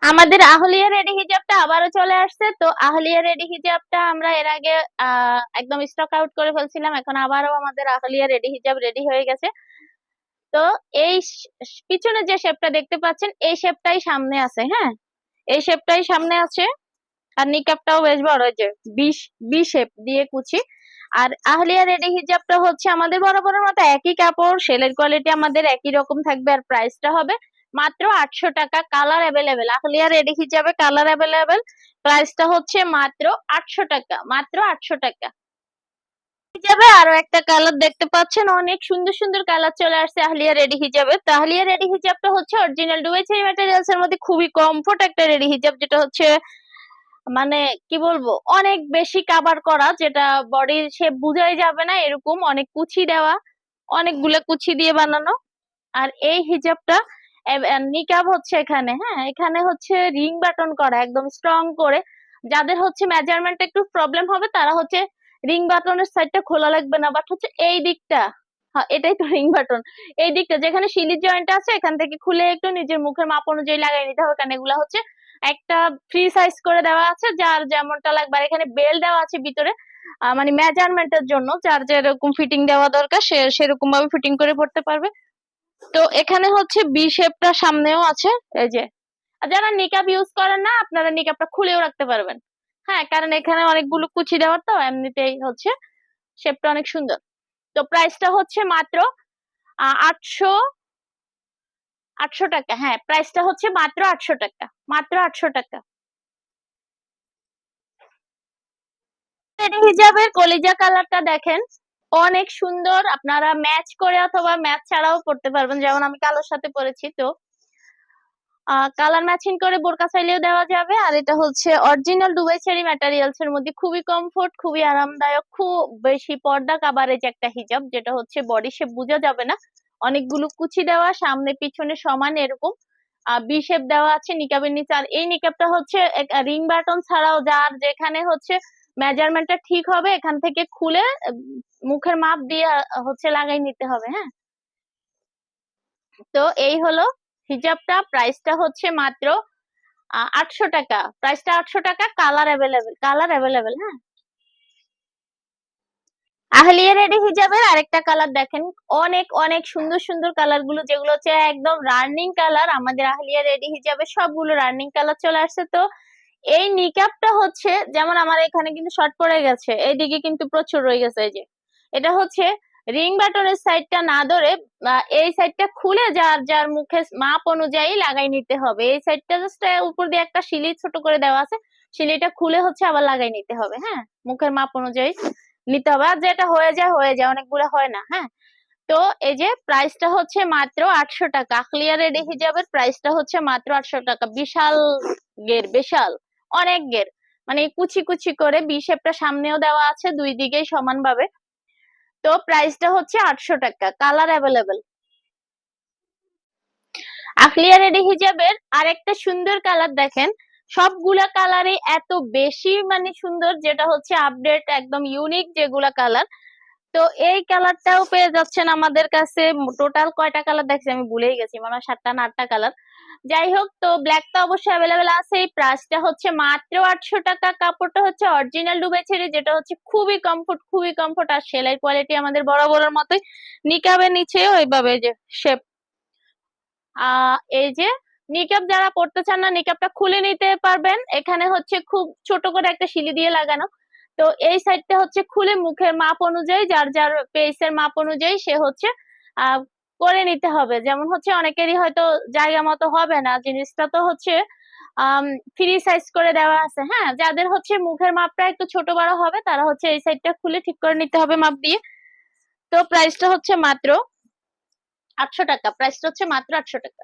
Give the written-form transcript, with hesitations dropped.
আমাদের আহলিয়া রেডি হিজাবটা আবারও চলে আসছে। তো আহলিয়া রেডি হিজাবটা আমরা এর আগে একদম স্টক আউট করে ফেলছিলাম, এখন আবারও আমাদের আহলিয়া রেডি হিজাব রেডি হয়ে গেছে। তো এই পিছনে যে শেপটা দেখতে পাচ্ছেন এই শেপটাই সামনে আছে, হ্যাঁ, এই শেপটাই সামনে আছে। আর নিকাবটাও বেশ বড়, ওই যে বিশ বি শেপ দিয়ে কুচি। আর আহলিয়া রেডি হিজাবটা হচ্ছে আমাদের বরাবরের মতো একই কাপড়, সেলের কোয়ালিটি আমাদের একই রকম থাকবে, আর প্রাইসটা হবে মাত্র 800 টাকা। কালার অ্যাভেলেবেল, আহলিয়া রেডি হিজাবে কালার অ্যাভেলেবেল। প্রাইসটা হচ্ছে মাত্র 800 টাকা, মাত্র 800 টাকা। হিজাবে আরো একটা কালার দেখতে পাচ্ছেন, অনেক সুন্দর সুন্দর কালার চলে আসছে আহলিয়া রেডি হিজাবে। তো আহলিয়া রেডি হিজাবটা হচ্ছে অরিজিনাল ডুবাই চেরি ম্যাটেরিয়ালস এর মধ্যে খুবই কমফোর্ট একটা রেডি হিজাব, যেটা হচ্ছে মানে কি বলবো, অনেক বেশি কাভার করা, যেটা বডির শেপ বুঝাই যাবে না, এরকম অনেক কুচি দেওয়া, অনেকগুলো কুচি দিয়ে বানানো। আর এই হিজাবটা নিকাব হচ্ছে এখানে, হ্যাঁ, এখানে হচ্ছে রিং বাটন করা একদম স্ট্রং করে। যাদের হচ্ছে মেজারমেন্ট একটু প্রবলেম হবে তারা হচ্ছে রিং বাটনের সাইডটা খোলা লাগবে না, বাট হচ্ছে এই দিকটা, হ্যাঁ এটাই তো রিং বাটন, এই দিকটা যেখানে শিলির জয়েন্ট আছে এখান থেকে খুলে একটু নিজের মুখের মাপ অনুযায়ী লাগিয়ে নিতে হবে, কারণ এগুলা হচ্ছে একটা ফ্রি সাইজ করে দেওয়া আছে, যার যেমনটা লাগবে। আর এখানে বেল দেওয়া আছে ভিতরে, মানে মেজারমেন্টের জন্য যার যেরকম ফিটিং দেওয়া দরকার সে সেরকম ভাবে ফিটিং করে পড়তে পারবে। তো এখানে হচ্ছে বি শেপটা সামনেও আছে, এই যে। আর যারা নিকাব ইউজ করেন না আপনারা নিকাবটা খুলেও রাখতে পারবেন, হ্যাঁ, কারণ এখানে অনেকগুলো কুচি দেওয়ার তো এমনিতেই হচ্ছে শেপটা অনেক সুন্দর। তো প্রাইসটা হচ্ছে মাত্র 800 টাকা, হ্যাঁ প্রাইসটা হচ্ছে মাত্র 800 টাকা, মাত্র 800 টাকা। রেডি হিজাবের কলিজা কালারটা দেখেন, অনেক সুন্দর, আপনারা ম্যাচ করে অথবা ম্যাচ ছাড়াও পড়তে পারবেন, যেমন আমি কালোর সাথে পরেছি। তো কালার ম্যাচিং করে বোরকা চাইলেও দেওয়া যাবে। আর এটা হচ্ছে অরিজিনাল দুবাই চেরি ম্যাটেরিয়ালস এর মধ্যে খুবই কমফোর্ট, খুবই আরামদায়ক, খুব বেশি পর্দা কাভারেজ একটা হিজাব, যেটা হচ্ছে বডি শেপ বোঝা যাবে না। অনেকগুলো কুচি দেওয়া, সামনে পিছনে সমান এরকম বি শেপ দেওয়া আছে নিকাবের নিচে। আর এই নিকাবটা হচ্ছে রিং বাটন ছাড়াও, যার যেখানে হচ্ছে মেজারমেন্টটা ঠিক হবে এখান থেকে খুলে মুখের মাপ দিয়ে হচ্ছে লাগাই নিতে হবে, হ্যাঁ। তো এই হলো হিজাবটা, প্রাইসটা হচ্ছে মাত্র 800 টাকা, প্রাইসটা 800 টাকা। কালার অ্যাভেলেবেল, কালার অ্যাভেলেবেল, হ্যাঁ। আহলিয়া রেডি হিজাবের আরেকটা কালার দেখেন, অনেক অনেক সুন্দর সুন্দর কালার গুলো, যেগুলো হচ্ছে একদম রানিং কালার। আমাদের আহলিয়া রেডি হিজাবে সবগুলো রানিং কালার চলে আসছে। তো এই নিকাবটা হচ্ছে, যেমন আমার এখানে কিন্তু শর্ট পড়ে গেছে, এইদিকে কিন্তু প্রচুর রয়ে গেছে, এই যে এটা হচ্ছে রিং বাটনের সাইডটা না ধরে এই সাইডটা খুলে যার যার মুখের মাপ অনুযায়ী লাগাই নিতে হবে। এই সাইডটা জাস্ট উপর দিয়ে একটা সিলি ছোট করে দেওয়া আছে, সিলিটা খুলে হচ্ছে আবার লাগাই নিতে হবে, হ্যাঁ, মুখের মাপ অনুযায়ী নিতে হবে। আর যেটা হয়ে যায়, অনেকগুলো হয় না, হ্যাঁ। তো এই যে প্রাইসটা হচ্ছে মাত্র 800 টাকা, ক্লিয়ার রেডি হিজাবের প্রাইসটা হচ্ছে মাত্র 800 টাকা। বিশাল গের, বিশাল অনেক গের, মানে কুচি কুচি করে বি শেপটা সামনেও দেওয়া আছে দুই দিকেই সমানভাবে। তো প্রাইসটা হচ্ছে 800 টাকা, কালার অ্যাভেলেবেল। আফলিয়া রেডি হিজাবের আরেকটা সুন্দর কালার দেখেন, সবগুলা কালারই এত বেশি মানে সুন্দর, যেটা হচ্ছে আপডেট একদম ইউনিক যেগুলা কালার। তো এই কালারটাও পেয়ে যাচ্ছেন আমাদের কাছে। টোটাল কয়টা কালার দেখছি আমি ভুলেই গেছি, মনে হয় 7টা না 8টা কালার। যাই হোক, তো ব্ল্যাকটা অবশ্যই অ্যাভেলেবেল আছে। এই প্রাইসটা হচ্ছে মাত্র 800 টাকা। কাপড়টা হচ্ছে অরিজিনাল ডুবাই চেরি, যেটা হচ্ছে খুবই কমফোর্ট, খুবই কমফোর্ট। আর সেলাই কোয়ালিটি আমাদের বরাবরের মতোই, নিকাবের নিচে ওইভাবে যে শেপ। এই যে নিকাব যারা পড়তে চান না, নিকাবটা খুলে নিতে পারবেন। এখানে হচ্ছে খুব ছোট করে একটা সিলি দিয়ে লাগানো। তো এই সাইডটা হচ্ছে খুলে মুখের মাপ অনুযায়ী, যার যার পেসের মাপ অনুযায়ী সে হচ্ছে আহ করে নিতে হবে। যেমন হচ্ছে অনেকেরই হয়তো জায়গা মতো হবে না, জিনিসটা তো হচ্ছে ফ্রি সাইজ করে দেওয়া আছে, হ্যাঁ। যাদের হচ্ছে মুখের মাপটা একটু ছোট বড় হবে তারা হচ্ছে এই সাইডটা খুলে ঠিক করে নিতে হবে মাপ দিয়ে। তো প্রাইসটা হচ্ছে মাত্র 800 টাকা, প্রাইসটা হচ্ছে মাত্র 800 টাকা।